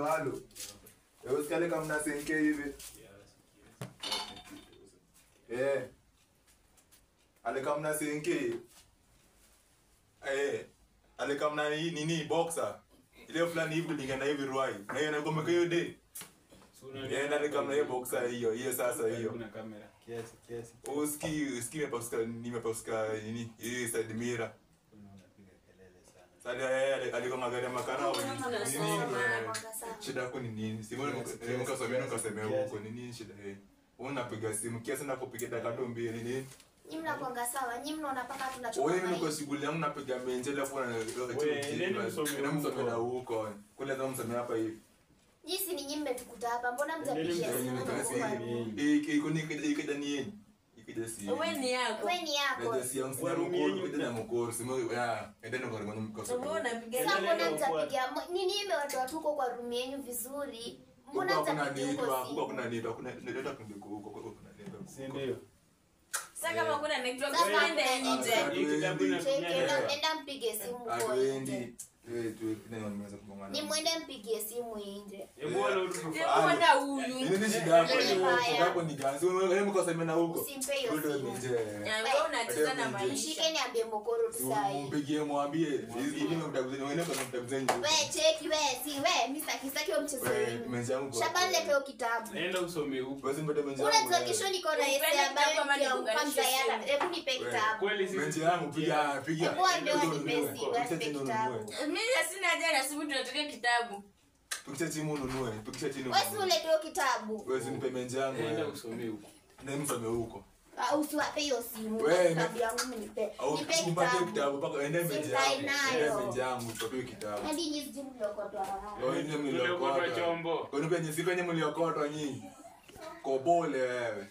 Halo. Usikale kama mna senke hivi. Ale kama mna senke. Ale kama mna nini boxer. Ile fulani hivi lingana hivi ruai. Na hiyo nakomeka hiyo day. Ale kama mna hiyo boxer hiyo sasa hiyo. Kuna kamera. Kiasi. Uski nimeposta nini? Hii side mirror. Sasa aliko magari makarao nini? Shida yako ni nini? Simu nikasema huko ni nini shida hii? Unapiga simu kiasi na kupiga dakika 2 nini? Nyinyi mnakuanga sawa, nyinyi mnaona paka tunachukua. Wewe uko shughuli yangu napiga menjele afu na msomea huko. Kule kama msomea hapa hivi. Jinsi ni nyinyi mmetukuta hapa, mbona mtapigia simu? Ikida ni yeni. Ikida si. Wewe ni yako. Ndio si yangu sina mkoro, ikida na mkoro. Simu endeni kwa mkono. Sasa unapiga. Sasa mbona mtapigia? Nini imewatoa tuko kwa room yenu vizuri? Mbona mtapigia huko? Kuna ndio huko. Si ndio? Sasa kama kuna network kwenda nje. Enda mpige simu kwa nje. Ni mwende mpigie simu nje. Mbona huyu? Nini shida yako? Shida ni gani? Wewe mkosema na huko. Usimpe hiyo simu. Wewe unacheza na maisha. Mshike niambie mokoro tusai. Mpigie mwambie hivi mtakuzeni wewe kwa mtakuzeni. Wewe cheki wewe mimi sitaki mchezo wenu. Shaban leta kitabu. Nenda usome huko. Basi mpate menzi yangu. Unajua kesho niko na essay ambayo kwanza yana. Hebu nipe kitabu. Kweli si menzi yangu piga. Hebu ndio nipe kitabu. Mimi sina haja na simu tunataka kitabu. Tukisha simu ununue. Wewe si ulete kitabu. Wewe si nipe menzi yangu. Nenda usome huko. Na msome huko. Usiwape hiyo simu. Kitabu yangu nipe. Nipe kitabu mpaka ende menzi yangu. Tupe kitabu. Hadi nyinyi simu mliokotoa. Wewe ni mliokotwa chombo. Wewe ni penye mliokotwa nyinyi. Kobole wewe.